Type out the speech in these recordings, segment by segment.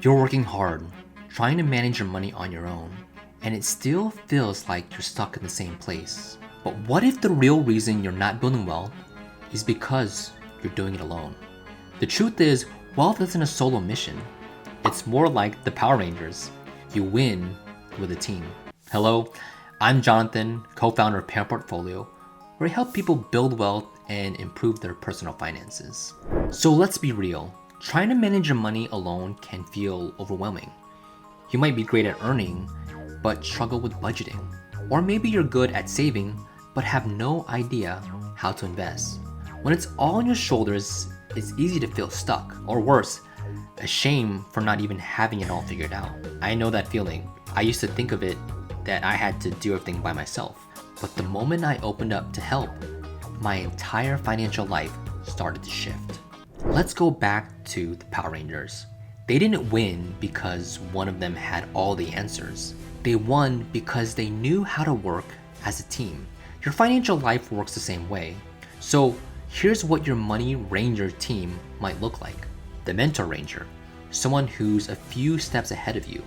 You're working hard, trying to manage your money on your own, and it still feels like you're stuck in the same place. But what if the real reason you're not building wealth is because you're doing it alone? The truth is, wealth isn't a solo mission. It's more like the Power Rangers. You win with a team. Hello, I'm Jonathan, co-founder of Parent Portfolio, where I help people build wealth and improve their personal finances. So let's be real. Trying to manage your money alone can feel overwhelming. You might be great at earning, but struggle with budgeting. Or maybe you're good at saving, but have no idea how to invest. When it's all on your shoulders, it's easy to feel stuck, or worse, ashamed for not even having it all figured out. I know that feeling. I used to think of it that I had to do everything by myself. But the moment I opened up to help, my entire financial life started to shift. Let's go back to the Power Rangers. They didn't win because one of them had all the answers. They won because they knew how to work as a team. Your financial life works the same way. So here's what your Money Ranger team might look like. The Mentor Ranger, someone who's a few steps ahead of you.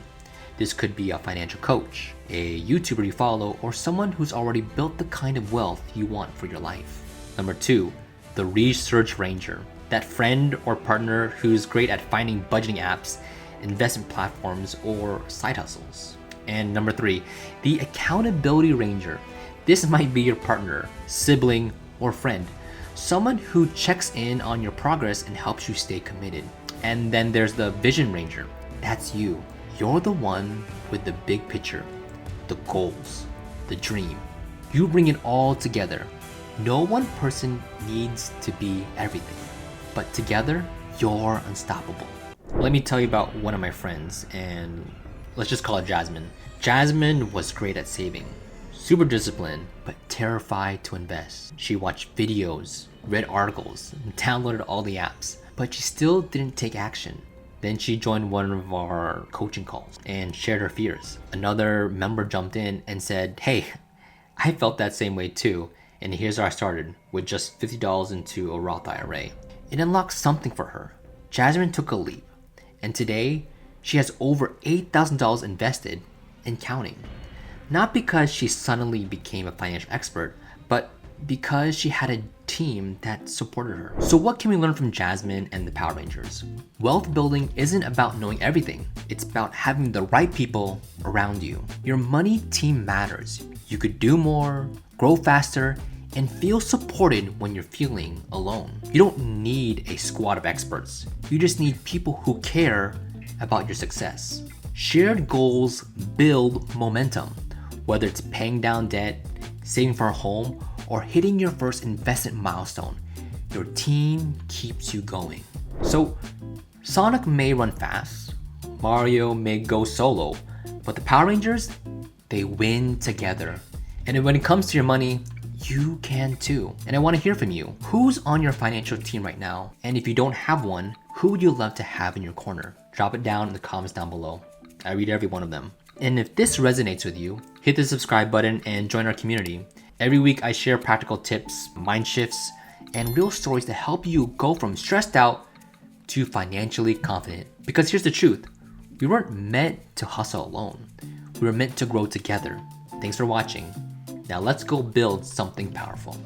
This could be a financial coach, a YouTuber you follow, or someone who's already built the kind of wealth you want for your life. Number 2, the Research Ranger. That friend or partner who's great at finding budgeting apps, investment platforms, or side hustles. And number 3, the Accountability Ranger. This might be your partner, sibling, or friend. Someone who checks in on your progress and helps you stay committed. And then there's the Vision Ranger. That's you. You're the one with the big picture, the goals, the dream. You bring it all together. No one person needs to be everything, but together, you're unstoppable. Let me tell you about one of my friends, and let's just call her Jasmine. Jasmine was great at saving, super disciplined, but terrified to invest. She watched videos, read articles, and downloaded all the apps, but she still didn't take action. Then she joined one of our coaching calls and shared her fears. Another member jumped in and said, hey, I felt that same way too. And here's how I started, with just $50 into a Roth IRA. It unlocked something for her. Jasmine took a leap. And today, she has over $8,000 invested and counting. Not because she suddenly became a financial expert, but because she had a team that supported her. So what can we learn from Jasmine and the Power Rangers? Wealth building isn't about knowing everything. It's about having the right people around you. Your money team matters. You could do more, grow faster, and feel supported when you're feeling alone. You don't need a squad of experts. You just need people who care about your success. Shared goals build momentum, whether it's paying down debt, saving for a home, or hitting your first investment milestone. Your team keeps you going. So Sonic may run fast, Mario may go solo, but the Power Rangers, they win together. And when it comes to your money, you can too. And I want to hear from you. Who's on your financial team right now? And if you don't have one, who would you love to have in your corner? Drop it down in the comments down below. I read every one of them. And if this resonates with you, hit the subscribe button and join our community. Every week I share practical tips, mind shifts, and real stories to help you go from stressed out to financially confident. Because here's the truth, we weren't meant to hustle alone. We were meant to grow together. Thanks for watching. Now let's go build something powerful.